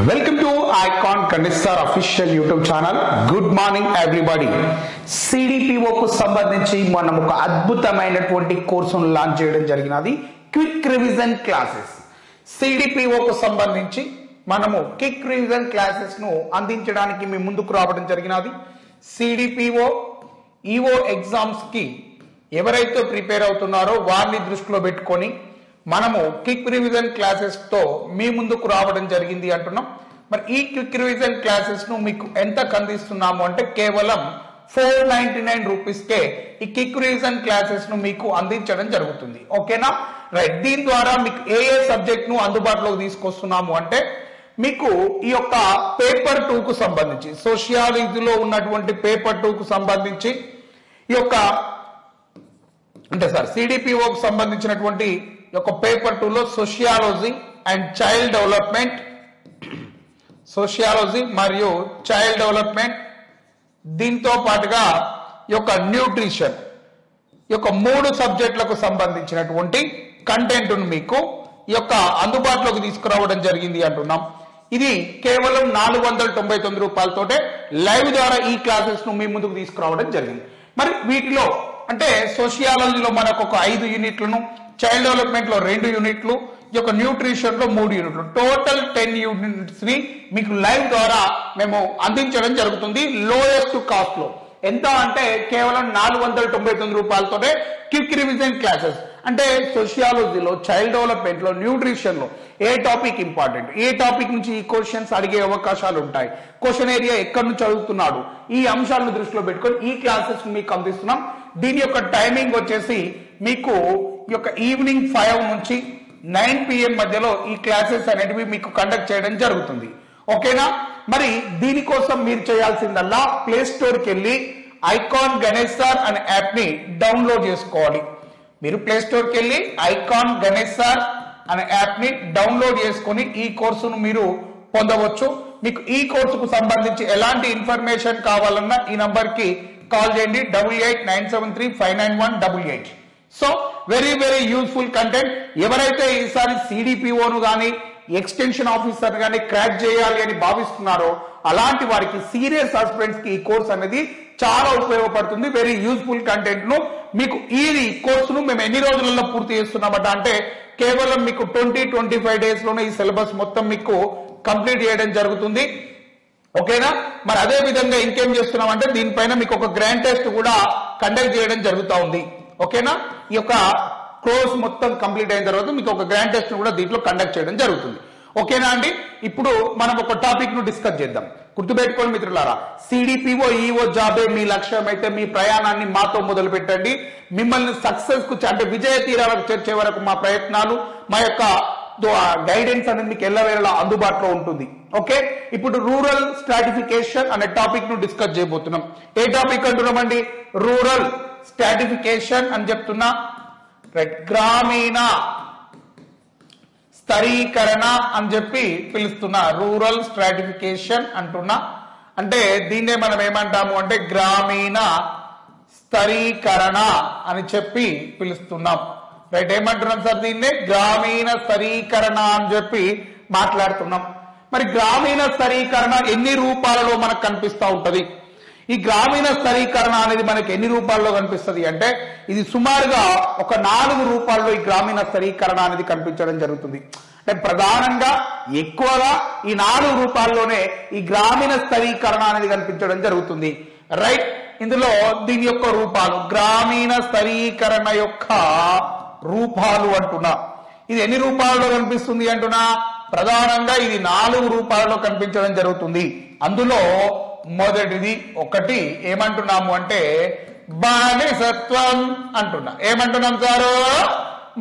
Welcome to Icon Ganesar official YouTube channel. Good morning everybody. CDPO కు సంబంధించి మనం ఒక అద్భుతమైనటువంటి కోర్సును లాంచ్ చేయడం జరిగినది. Quick revision classes. CDPO కు సంబంధించి మనము క్విక్ రివిజన్ క్లాసెస్ ను అందించడానికి మీ ముందుకు రావడం జరిగినది. CDPO EO ఎగ్జామ్స్ కి ఎవరైతే ప్రిపేర్ అవుతున్నారో వారిని దృష్టిలో పెట్టుకొని మనము క్విక్ రివిజన్ క్లాసెస్ తో మీ ముందుకు రావడం జరిగింది అంటున్నాం. మరి ఈ క్విక్ రివిజన్ క్లాసెస్ ను మీకు ఎంత అందిస్తున్నాము అంటే కేవలం 499 రూపీస్ కే ఈ క్విక్ రివిజన్ క్లాసెస్ ను మీకు అందించడం జరుగుతుంది. ఓకేనా, రైట్. దీని ద్వారా మీకు ఏ సబ్జెక్ట్ ను అందుబాటులోకి తీసుకొస్తున్నాము అంటే మీకు ఈ యొక్క పేపర్ 2 కు సంబంధించి సోషియాలజీలో ఉన్నటువంటి పేపర్ 2 కు సంబంధించి ఈ యొక్క అంటే CDPO కు సంబంధించినటువంటి యొక్క పేపర్ 2 లో sociology and child development, sociology మరియు చైల్డ్ డెవలప్మెంట్, దీంతో పాటుగా ఈ యొక్క న్యూట్రిషన్, ఈ యొక్క 3 సబ్జెక్టులకు సంబంధించినటువంటి కంటెంట్ మీకు ఈ యొక్క అందుబాటులోకి తీసుకురావడం జరిగింది అంటున్నాం. ఇది కేవలం 499 రూపాయలతోటే లైవ్ ద్వారా ఈ క్లాసెస్ ను మీ ముందుకు తీసుకురావడం జరిగింది. మరి వీటిలో అంటే సోషియాలజీలో మనకు ఒక 5 యూనిట్లను, చైల్డ్ డెవలప్మెంట్ లో 2 యూనిట్లు, ఈ యొక్క న్యూట్రిషన్ లో 3 యూనిట్లు, టోటల్ 10 యూనిట్స్ ని మీకు లైవ్ ద్వారా మేము అందించడం జరుగుతుంది. లోయెస్ట్ కాస్ట్ లో ఎంత అంటే కేవలం 499 రూపాయలతోనే క్విక్ రివిజన్ క్లాసెస్. అంటే సోషియాలజీలో, చైల్డ్ డెవలప్మెంట్ లో, న్యూట్రిషన్ లో ఏ టాపిక్ ఇంపార్టెంట్, ఏ టాపిక్ నుంచి ఈ క్వశ్చన్స్ అడిగే అవకాశాలు ఉంటాయి, క్వశ్చన్ ఏరియా ఎక్కడి నుంచి చదువుతున్నాడు, ఈ అంశాలను దృష్టిలో పెట్టుకొని ఈ క్లాసెస్ మీకు అందిస్తున్నాం. దీని యొక్క టైమింగ్ వచ్చేసి మీకు ఈ యొక్క ఈవినింగ్ 5 నుంచి 9 PM మధ్యలో ఈ క్లాసెస్ అనేటివి మీకు కండక్ట్ చేయడం జరుగుతుంది. ఓకేనా, మరి దీనికోసం మీరు చేయాల్సిందల్లా ప్లే స్టోర్కి వెళ్ళి ఐకాన్ గణేసార్ అనే యాప్ ని డౌన్లోడ్ చేసుకోవాలి. మీరు ప్లే స్టోర్కి వెళ్ళి ఐకాన్ గణేసార్ అనే యాప్ ని డౌన్లోడ్ చేసుకుని ఈ కోర్సును మీరు పొందవచ్చు. మీకు ఈ కోర్సుకు సంబంధించి ఎలాంటి ఇన్ఫర్మేషన్ కావాలన్నా ఈ నంబర్ కి కాల్ చేయండి 8897359188. So very useful content. ఎవరైతే ఈసారి CDPO ను గానీ ఎక్స్టెన్షన్ ఆఫీసర్ గానీ క్రాక్ చేయాలి అని భావిస్తున్నారో అలాంటి వారికి, సీరియస్ ఆస్పిరెంట్స్ కి ఈ కోర్స్ అనేది చాలా ఉపయోగపడుతుంది. వెరీ యూస్ఫుల్ కంటెంట్ ను మీకు ఈ కోర్సును మేము ఎన్ని రోజులలో పూర్తి చేస్తున్నామట అంటే కేవలం మీకు 20-25 డేస్ లోనే ఈ సిలబస్ మొత్తం మీకు కంప్లీట్ చేయడం జరుగుతుంది. ఓకేనా, మరి అదే విధంగా ఇంకేం చేస్తున్నాం అంటే దీనిపైన మీకు ఒక గ్రాండ్ టెస్ట్ కూడా కండక్ట్ చేయడం జరుగుతూ ఉంది. ఓకేనా, ఈ యొక్క కోర్స్ మొత్తం కంప్లీట్ అయిన తర్వాత మీకు ఒక గ్రాండ్ టెస్ట్ కూడా దీంట్లో కండక్ట్ చేయడం జరుగుతుంది. ఓకేనా అండి, ఇప్పుడు మనం ఒక టాపిక్ ను డిస్కస్ చేద్దాం. గుర్తుపెట్టుకోండి మిత్రులారా, CDPO EO జాబే మీ లక్ష్యం అయితే మీ ప్రయాణాన్ని మాతో మొదలు పెట్టండి. మిమ్మల్ని సక్సెస్ కు అంటే విజయ తీరాలకు చేర్చే వరకు మా ప్రయత్నాలు, మా యొక్క గైడెన్స్ అనేది మీకు ఎల్లవేళలా అందుబాటులో ఉంటుంది. ఓకే, ఇప్పుడు రూరల్ స్ట్రాటిఫికేషన్ అనే టాపిక్ ను డిస్కస్ చేయబోతున్నాం. ఏ టాపిక్ అంటున్నామండి? రూరల్ స్ట్రాటిఫికేషన్ అని చెప్తున్నా. రైట్, గ్రామీణ స్తరీకరణ అని చెప్పి పిలుస్తున్నా. రూరల్ స్ట్రాటిఫికేషన్ అంటున్నా. అంటే దీన్నే మనం ఏమంటాము అంటే గ్రామీణ స్తరీకరణ అని చెప్పి పిలుస్తున్నాం. రైట్, ఏమంటున్నాం సార్? దీన్నే గ్రామీణ స్తరీకరణ అని చెప్పి మాట్లాడుతున్నాం. మరి గ్రామీణ స్తరీకరణ ఎన్ని రూపాలలో మనకు కనిపిస్తూ ఉంటది? ఈ గ్రామీణ స్తరీకరణ అనేది మనకి ఎన్ని రూపాల్లో కనిపిస్తుంది అంటే ఇది సుమారుగా ఒక 4 రూపాల్లో ఈ గ్రామీణ స్తరీకరణ అనేది కనిపించడం జరుగుతుంది. అంటే ప్రధానంగా ఎక్కువగా ఈ 4 రూపాల్లోనే ఈ గ్రామీణ స్తరీకరణ అనేది కనిపించడం జరుగుతుంది. రైట్, ఇందులో దీని యొక్క రూపాలు, గ్రామీణ స్తరీకరణ యొక్క రూపాలు అంటున్నా. ఇది ఎన్ని రూపాల్లో కనిపిస్తుంది అంటున్నా? ప్రధానంగా ఇది 4 రూపాలలో కనిపించడం జరుగుతుంది. అందులో మొదటిది ఒకటి ఏమంటున్నాము అంటే బానిసత్వం అంటున్నా. ఏమంటున్నాం సారు?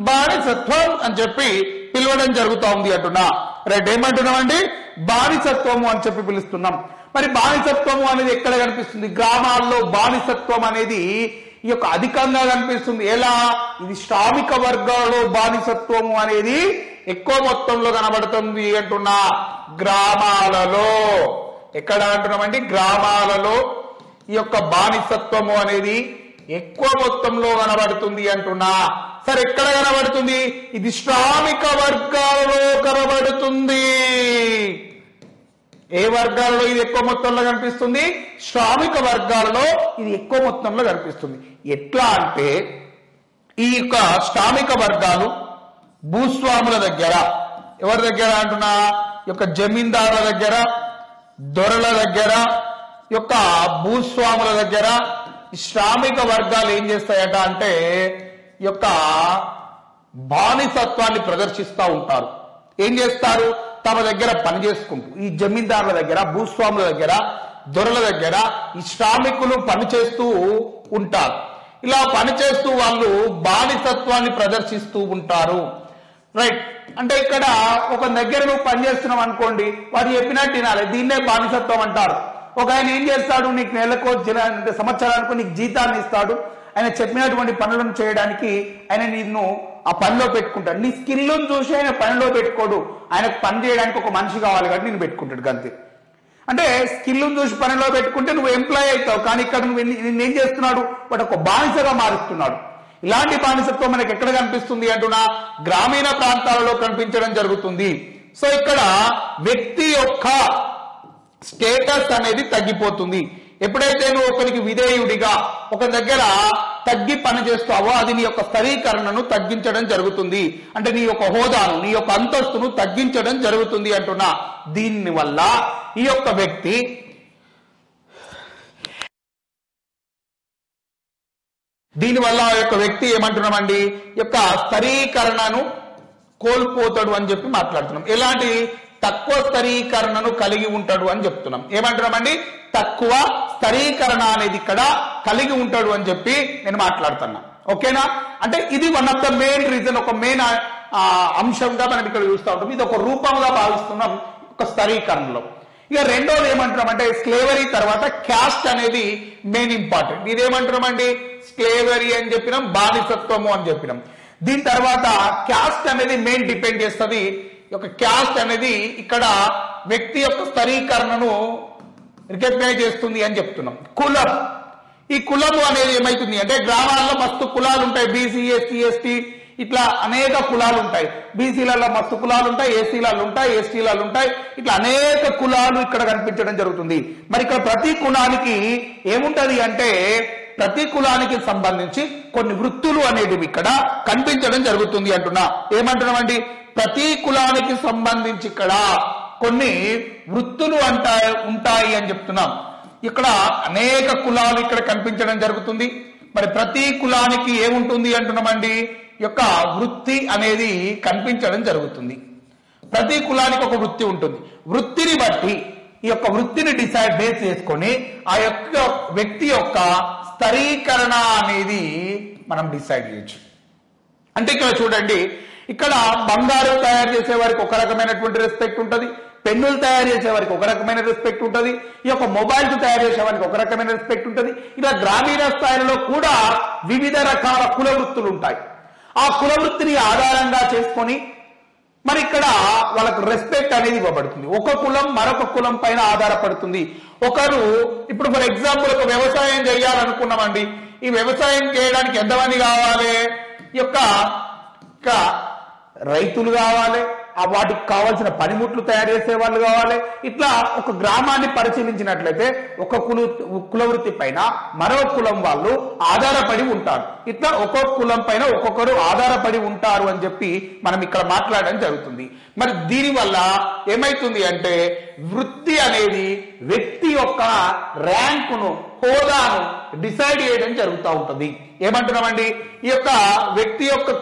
బానిసత్వం అని చెప్పి పిలవడం జరుగుతూ ఉంది అంటున్నా. రైట్, ఏమంటున్నామండి? బానిసత్వము అని చెప్పి పిలుస్తున్నాం. మరి బానిసత్వము అనేది ఎక్కడ కనిపిస్తుంది? గ్రామాల్లో బానిసత్వం అనేది ఈ యొక్క అధికంగా కనిపిస్తుంది. ఎలా? ఇది శ్రామిక వర్గాల్లో బానిసత్వము అనేది ఎక్కువ మొత్తంలో కనబడుతుంది అంటున్నా. గ్రామాలలో. ఎక్కడ అంటున్నామండి? గ్రామాలలో ఈ యొక్క బానిసత్వము అనేది ఎక్కువ మొత్తంలో కనబడుతుంది అంటున్నా. సరే, ఎక్కడ కనబడుతుంది? ఇది శ్రామిక వర్గాలలో కనబడుతుంది. ఏ వర్గాలలో ఇది ఎక్కువ మొత్తంలో కనిపిస్తుంది? శ్రామిక వర్గాలలో ఇది ఎక్కువ మొత్తంలో కనిపిస్తుంది. ఎట్లా అంటే ఈ యొక్క శ్రామిక వర్గాలు భూస్వాముల దగ్గర, ఎవరి దగ్గర అంటున్నా, యొక్క జమీందారుల దగ్గర, దొరల దగ్గర, యొక్క భూస్వాముల దగ్గర శ్రామిక వర్గాలు ఏం చేస్తాయట అంటే యొక్క బానిసత్వాన్ని ప్రదర్శిస్తూ ఉంటారు. ఏం చేస్తారు? తమ దగ్గర పని చేసుకుంటూ ఈ జమీందారుల దగ్గర, భూస్వాముల దగ్గర, దొరల దగ్గర ఈ శ్రామికులు పనిచేస్తూ ఉంటారు. ఇలా పనిచేస్తూ వాళ్ళు బానిసత్వాన్ని ప్రదర్శిస్తూ ఉంటారు. రైట్. అంటే ఇక్కడ ఒక దగ్గర నువ్వు పనిచేస్తున్నావు అనుకోండి, వాడు చెప్పినట్టు వినాలి, దీన్నే బానిసత్వం అంటారు. ఒక ఆయన ఏం చేస్తాడు, నీకు నెలకో సంవత్సరానికి నీకు జీతాన్ని ఇస్తాడు. ఆయన చెప్పినటువంటి పనులను చేయడానికి ఆయన నిన్ను ఆ పనిలో పెట్టుకుంటాడు. నీ స్కిల్ను చూసి ఆయన పనిలో పెట్టుకోడు, ఆయనకు పని చేయడానికి ఒక మనిషి కావాలి కాబట్టి నేను పెట్టుకుంటాడు అంతే. అంటే స్కిల్ను చూసి పనిలో పెట్టుకుంటే నువ్వు ఎంప్లాయ్ అవుతావు, కానీ ఇక్కడ నువ్వు నిన్నేం చేస్తున్నాడు, వాడు ఒక బానిసగా మారుస్తున్నాడు. ఇలాంటి బానిసత్వం మనకి ఎక్కడ కనిపిస్తుంది అంటున్నా, గ్రామీణ ప్రాంతాలలో కనిపించడం జరుగుతుంది. సో ఇక్కడ వ్యక్తి యొక్క స్టేటస్ అనేది తగ్గిపోతుంది. ఎప్పుడైతే నువ్వు ఒకరికి విధేయుడిగా ఒక దగ్గర తగ్గి పని చేస్తావో అది నీ యొక్క స్థరీకరణను తగ్గించడం జరుగుతుంది. అంటే నీ యొక్క హోదాను, నీ యొక్క అంతస్తును తగ్గించడం జరుగుతుంది అంటున్నా. దీని వల్ల ఈ యొక్క వ్యక్తి ఏమంటున్నామండి, యొక్క స్థరీకరణను కోల్పోతాడు అని చెప్పి మాట్లాడుతున్నాం. ఎలాంటి తక్కువ స్థరీకరణను కలిగి ఉంటాడు అని చెప్తున్నాం. ఏమంటున్నామండి, తక్కువ స్థరీకరణ అనేది ఇక్కడ కలిగి ఉంటాడు అని చెప్పి నేను మాట్లాడుతున్నా. ఓకేనా? అంటే ఇది one of the main reason, ఒక మెయిన్ అంశంగా మనం ఇక్కడ చూస్తూ ఉంటాం. ఇది ఒక రూపంగా భావిస్తున్నాం ఒక స్థరీకరణలో. ఇక రెండోది ఏమంటున్నామంటే స్లేవరీ తర్వాత క్యాస్ట్ అనేది మెయిన్ ఇంపార్టెంట్. ఇదేమంటున్నామండి, స్లేవరీ అని చెప్పినాం, బానిసత్వము అని చెప్పినాం. దీని తర్వాత క్యాస్ట్ అనేది మెయిన్ డిపెండ్ చేస్తుంది. యొక్క క్యాస్ట్ అనేది ఇక్కడ వ్యక్తి యొక్క స్థరీకరణను రికగ్నైజ్ చేస్తుంది అని చెప్తున్నాం. కులం, ఈ కులము అనేది ఏమైతుంది అంటే గ్రామాల్లో మస్తు కులాలు ఉంటాయి, బీసీ, ఎస్సీ, ఎస్టీ, ఇట్లా అనేక కులాలు ఉంటాయి. బీసీలలో మస్తు కులాలు ఉంటాయి, ఏసీలలో ఉంటాయి, ఎస్టీలలో ఉంటాయి, ఇట్లా అనేక కులాలు ఇక్కడ కనిపించడం జరుగుతుంది. మరి ఇక్కడ ప్రతి కులానికి ఏముంటది అంటే ప్రతి కులానికి సంబంధించి కొన్ని వృత్తులు అనేటివి ఇక్కడ కనిపించడం జరుగుతుంది అంటున్నా. ఏమంటున్నామండి, ప్రతి కులానికి సంబంధించి ఇక్కడ కొన్ని వృత్తులు ఉంటాయి అని చెప్తున్నాం. ఇక్కడ అనేక కులాలు ఇక్కడ కనిపించడం జరుగుతుంది. మరి ప్రతి కులానికి ఏముంటుంది అంటున్నామండి, యొక్క వృత్తి అనేది కనిపించడం జరుగుతుంది. ప్రతి కులానికి ఒక వృత్తి ఉంటుంది. వృత్తిని బట్టి ఈ యొక్క వృత్తిని బేస్ చేసుకొని ఆ యొక్క వ్యక్తి యొక్క స్థరీకరణ అనేది మనం డిసైడ్ చేయొచ్చు. అంటే ఇక్కడ చూడండి, ఇక్కడ బంగారం తయారు చేసే వారికి ఒక రకమైనటువంటి రెస్పెక్ట్ ఉంటుంది, పెన్నులు తయారు చేసే వారికి ఒక రకమైన రెస్పెక్ట్ ఉంటుంది, ఈ యొక్క మొబైల్స్ తయారు చేసే వారికి ఒక రకమైన రెస్పెక్ట్ ఉంటుంది. ఇలా గ్రామీణ స్థాయిలో కూడా వివిధ రకాల కుల వృత్తులు ఉంటాయి. ఆ కుల వృత్తిని ఆధారంగా చేసుకొని మరి ఇక్కడ వాళ్ళకు రెస్పెక్ట్ అనేది ఇవ్వబడుతుంది. ఒక కులం మరొక కులం పైన ఆధారపడుతుంది. ఒకరు ఇప్పుడు ఫర్ ఎగ్జాంపుల్ ఒక వ్యవసాయం చేయాలనుకున్నామండి, ఈ వ్యవసాయం చేయడానికి ఎంతమంది కావాలి, ఈ యొక్క రైతులు కావాలి, వాటికి కావాల్సిన పనిముట్లు తయారు చేసే వాళ్ళు కావాలి. ఇట్లా ఒక గ్రామాన్ని పరిశీలించినట్లయితే ఒక కుల వృత్తి పైన మరో కులం వాళ్ళు ఆధారపడి ఉంటారు. ఇట్లా ఒక్కొక్క కులం పైన ఒక్కొక్కరు ఆధారపడి ఉంటారు అని చెప్పి మనం ఇక్కడ మాట్లాడడం జరుగుతుంది. మరి దీనివల్ల ఏమైతుంది అంటే వృత్తి అనేది వ్యక్తి యొక్క ర్యాంకును, హోదాను డిసైడ్ చేయడం జరుగుతూ ఉంటుంది. ఏమంటున్నామండి, ఈ యొక్క వ్యక్తి యొక్క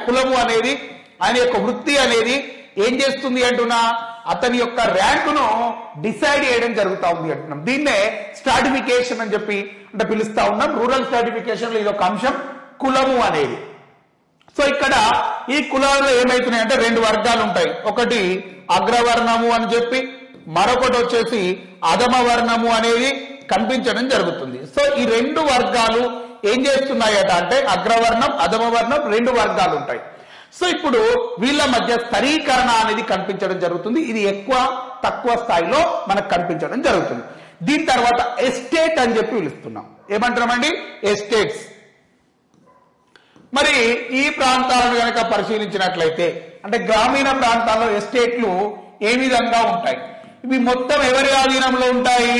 కులము అనేది, ఆయన యొక్క వృత్తి అనేది ఏం చేస్తుంది అంటున్నా, అతని యొక్క ర్యాంకును డిసైడ్ చేయడం జరుగుతూ ఉంది అంటున్నాం. దీన్నే స్ట్రాటిఫికేషన్ అని చెప్పి అంటే పిలుస్తా ఉన్నాం. రూరల్ స్ట్రాటిఫికేషన్ లో ఇది ఒక అంశం, కులము అనేది. సో ఇక్కడ ఈ కులాల్లో ఏమైతున్నాయంటే రెండు వర్గాలు ఉంటాయి. ఒకటి అగ్రవర్ణము అని చెప్పి, మరొకటి వచ్చేసి అధమ వర్ణము అనేది కనిపించడం జరుగుతుంది. సో ఈ రెండు వర్గాలు ఏం చేస్తున్నాయట అంటే అగ్రవర్ణం, అధమ వర్ణం రెండు వర్గాలు ఉంటాయి. సో ఇప్పుడు వీళ్ళ మధ్య స్థరీకరణ అనేది కనిపించడం జరుగుతుంది. ఇది ఎక్కువ తక్కువ స్థాయిలో మనకు కనిపించడం జరుగుతుంది. దీని తర్వాత ఎస్టేట్ అని చెప్పి పిలుస్తున్నాం. ఏమంటామండి, ఎస్టేట్స్. మరి ఈ ప్రాంతాలను కనుక పరిశీలించినట్లయితే అంటే గ్రామీణ ప్రాంతాల్లో ఎస్టేట్లు ఏ విధంగా ఉంటాయి. ఇవి మొత్తం ఎవరి ఆధీనంలో ఉంటాయి?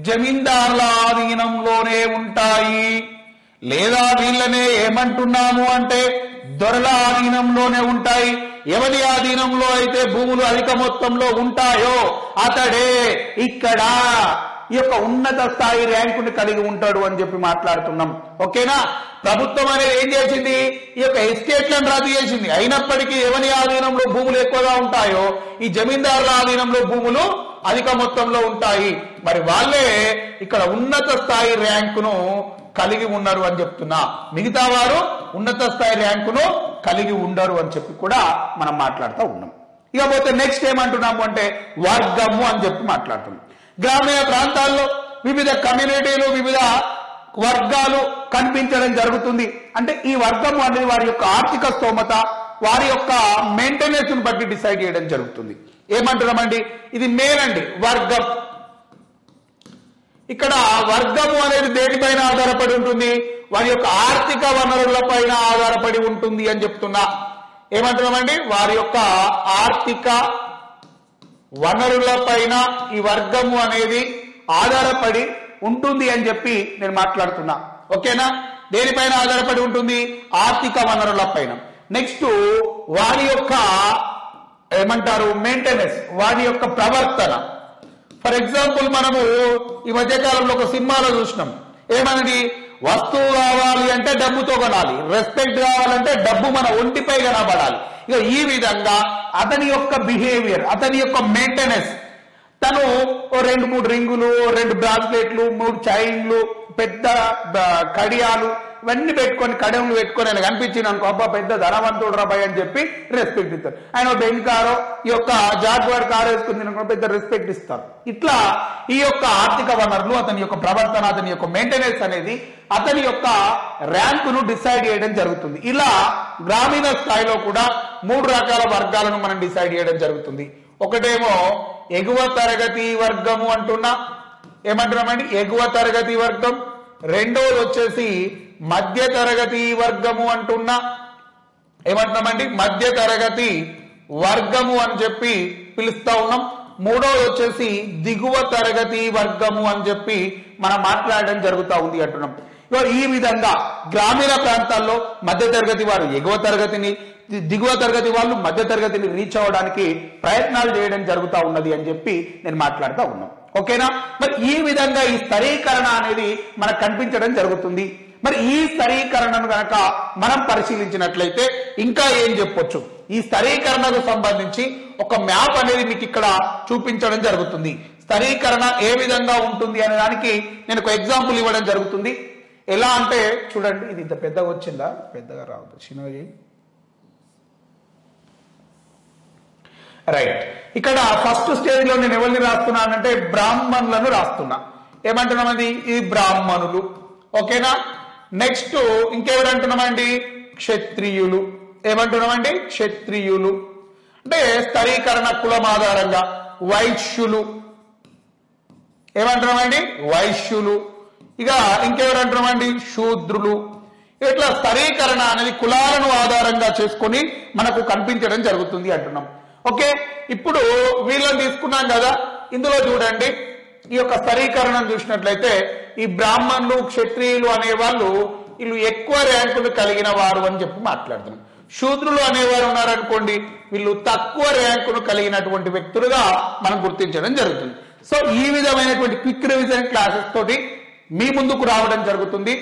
జమీందారుల ఆధీనంలోనే ఉంటాయి. లేదా వీళ్ళనే ఏమంటున్నాము అంటే దొరల ఆధీనంలోనే ఉంటాయి. ఎవరి ఆధీనంలో అయితే భూములు అధిక మొత్తంలో ఉంటాయో అతడే ఇక్కడ ఈ యొక్క ఉన్నత స్థాయి ర్యాంకుని కలిగి ఉంటాడు అని చెప్పి మాట్లాడుతున్నాం. ఓకేనా? ప్రభుత్వం అనేది ఏం చేసింది? ఈ యొక్క ఎస్టేట్లను రద్దు చేసింది. అయినప్పటికీ ఎవరి ఆధీనంలో భూములు ఎక్కువగా ఉంటాయో ఈ జమీందారుల ఆధీనంలో భూములు అధిక మొత్తంలో ఉంటాయి. మరి వాళ్ళే ఇక్కడ ఉన్నత స్థాయి ర్యాంకును కలిగి ఉన్నారు అని చెప్తున్నా. మిగతా వారు ఉన్నత స్థాయి ర్యాంకును కలిగి ఉండరు అని చెప్పి కూడా మనం మాట్లాడుతూ ఉన్నాం. ఇకపోతే నెక్స్ట్ ఏమంటున్నాము అంటే వర్గము అని చెప్పి మాట్లాడుతున్నాం. గ్రామీణ ప్రాంతాల్లో వివిధ కమ్యూనిటీలు వివిధ వర్గాలు కనిపించడం జరుగుతుంది. అంటే ఈ వర్గము అనేది వారి యొక్క ఆర్థిక స్తోమత వారి యొక్క మెయింటెనెన్స్ ను బట్టి డిసైడ్ చేయడం జరుగుతుంది. ఏమంటున్నామండి? ఇది మెయిన్ అండి వర్గం. ఇక్కడ వర్గము అనేది దేనిపైన ఆధారపడి ఉంటుంది? వారి యొక్క ఆర్థిక వనరుల పైన ఆధారపడి ఉంటుంది అని చెప్తున్నా. ఏమంటున్నామండి? వారి యొక్క ఆర్థిక వనరుల పైన ఈ వర్గము అనేది ఆధారపడి ఉంటుంది అని చెప్పి నేను మాట్లాడుతున్నా. ఓకేనా? దేనిపైన ఆధారపడి ఉంటుంది? ఆర్థిక వనరుల పైన. నెక్స్ట్ వారి యొక్క ఏమంటారు మెయింటెనెన్స్, వారి యొక్క ప్రవర్తన. ఫర్ ఎగ్జాంపుల్ మనము ఈ మధ్యకాలంలో ఒక సినిమాలో చూసినాం. ఏమన్నది? వస్తువు కావాలి అంటే డబ్బుతో కొనాలి, రెస్పెక్ట్ కావాలంటే డబ్బు మన ఒంటిపై కనబడాలి. ఇక ఈ విధంగా అతని యొక్క బిహేవియర్, అతని యొక్క మెయింటెనెన్స్, తను 2-3 రింగులు, 2 బ్రాస్లెట్లు, 3 చైన్లు, పెద్ద కడియాలు ఇవన్నీ పెట్టుకొని కడెంలు పెట్టుకొని ఆయన కనిపించింది అనుకో, అబ్బా పెద్ద ధనవంతుడు రాబాయ్ అని చెప్పి రెస్పెక్ట్ ఇస్తారు. ఆయన బెంజ్ కారో ఈ యొక్క జాగ్వార్ కారు వేసుకుంది అనుకో పెద్ద రెస్పెక్ట్ ఇస్తారు. ఇట్లా ఈ యొక్క ఆర్థిక వనరులు, అతని యొక్క ప్రవర్తన, అతని యొక్క మెయింటెనెన్స్ అనేది అతని యొక్క ర్యాంకును డిసైడ్ చేయడం జరుగుతుంది. ఇలా గ్రామీణ స్థాయిలో కూడా 3 రకాల వర్గాలను మనం డిసైడ్ చేయడం జరుగుతుంది. ఒకటేమో ఎగువ తరగతి వర్గము అంటున్నా. ఏమంటున్నామండి? ఎగువ తరగతి వర్గం. రెండోది వచ్చేసి మధ్య తరగతి వర్గము అంటున్నా. ఏమంటున్నామండి? మధ్య తరగతి వర్గము అని చెప్పి పిలుస్తా ఉన్నాం. మూడోది వచ్చేసి దిగువ తరగతి వర్గము అని చెప్పి మనం మాట్లాడడం జరుగుతూ ఉంది అంటున్నాం. ఈ విధంగా గ్రామీణ ప్రాంతాల్లో మధ్య తరగతి వారు ఎగువ తరగతిని, దిగువ తరగతి వాళ్ళు మధ్య తరగతిని రీచ్ అవ్వడానికి ప్రయత్నాలు చేయడం జరుగుతూ ఉన్నది అని చెప్పి నేను మాట్లాడుతూ ఉన్నాను. ఓకేనా? మరి ఈ విధంగా ఈ స్థరీకరణ అనేది మనకు కనిపించడం జరుగుతుంది. మరి ఈ స్థరీకరణను కనుక మనం పరిశీలించినట్లయితే ఇంకా ఏం చెప్పొచ్చు? ఈ స్థరీకరణకు సంబంధించి ఒక మ్యాప్ అనేది మీకు ఇక్కడ చూపించడం జరుగుతుంది. స్థరీకరణ ఏ విధంగా ఉంటుంది అనే దానికి నేను ఒక ఎగ్జాంపుల్ ఇవ్వడం జరుగుతుంది. ఎలా అంటే చూడండి, ఇది ఇంత పెద్దగా వచ్చిందా? పెద్దగా రావద్దు, చిన్నగా. రైట్, ఇక్కడ ఫస్ట్ స్టేజ్ లో నేను ఎవరిని రాస్తున్నానంటే బ్రాహ్మణులను రాస్తున్నా. ఏమంటున్నామండి? ఈ బ్రాహ్మణులు. ఓకేనా? నెక్స్ట్ ఇంకెవరంటున్నామండి? క్షత్రియులు. ఏమంటున్నామండి? క్షత్రియులు. అంటే స్థరీకరణ కులం ఆధారంగా వైశ్యులు. ఏమంటున్నామండి? వైశ్యులు. ఇక ఇంకెవరంటున్నామండి? శూద్రులు. ఇట్లా స్థరీకరణ అనేది కులాలను ఆధారంగా చేసుకొని మనకు కనిపించడం జరుగుతుంది అంటున్నాం. ఓకే, ఇప్పుడు వీళ్ళని తీసుకున్నాం కదా, ఇందులో చూడండి ఈ యొక్క స్థరీకరణను చూసినట్లయితే ఈ బ్రాహ్మణులు, క్షత్రియులు అనేవాళ్ళు వీళ్ళు ఎక్కువ ర్యాంకులు కలిగిన వారు అని చెప్పి మాట్లాడుతున్నాం. శూద్రులు అనేవారు ఉన్నారనుకోండి, వీళ్ళు తక్కువ ర్యాంకును కలిగినటువంటి వ్యక్తులుగా మనం గుర్తించడం జరుగుతుంది. సో ఈ విధమైనటువంటి క్విక్ రివిజన్ క్లాసెస్ తోటి మీ ముందుకు రావడం జరుగుతుంది.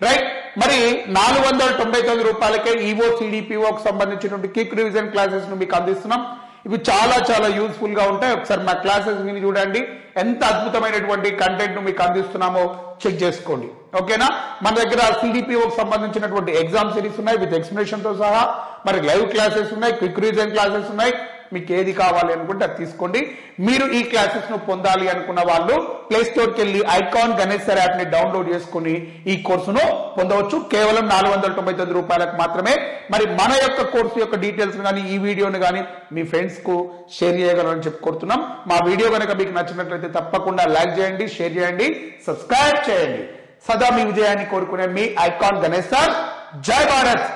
రైట్, మరి 499 రూపాయలకే ఈవో సిడిపిఓకి సంబంధించినటువంటి క్విక్ రివిజన్ క్లాసెస్ ను మీకు అందిస్తున్నాం. ఇవి చాలా చాలా యూస్ఫుల్ గా ఉంటాయి. ఒకసారి మా క్లాసెస్ విని చూడండి, ఎంత అద్భుతమైనటువంటి కంటెంట్ ను మీకు అందిస్తున్నామో చెక్ చేసుకోండి. ఓకేనా? మన దగ్గర సిడిపిఓకి సంబంధించినటువంటి ఎగ్జామ్ సిరీస్ ఉన్నాయి విత్ ఎక్స్ప్లెనేషన్ తో సహా. మరి లైవ్ క్లాసెస్ ఉన్నాయి, క్విక్ రివిజన్ క్లాసెస్ ఉన్నాయి. మీకు ఏది కావాలి అనుకుంటే అది తీసుకోండి. మీరు ఈ క్లాసెస్ ను పొందాలి అనుకున్న వాళ్ళు ప్లే స్టోర్కి వెళ్ళి ఐకాన్ గణేష్ సార్ యాప్ ని డౌన్లోడ్ చేసుకుని ఈ కోర్సును పొందవచ్చు. కేవలం 499 రూపాయలకు మాత్రమే. మరి మన యొక్క కోర్సు యొక్క డీటెయిల్స్ కానీ ఈ వీడియోని కానీ మీ ఫ్రెండ్స్ కు షేర్ చేయగలరని చెప్పి కోరుతున్నాం. మా వీడియో కనుక మీకు నచ్చినట్లయితే తప్పకుండా లైక్ చేయండి, షేర్ చేయండి, సబ్స్క్రైబ్ చేయండి. సదా మీ విజయాన్ని కోరుకునే మీ ఐకాన్ గణేష్ సార్. జై భారత్.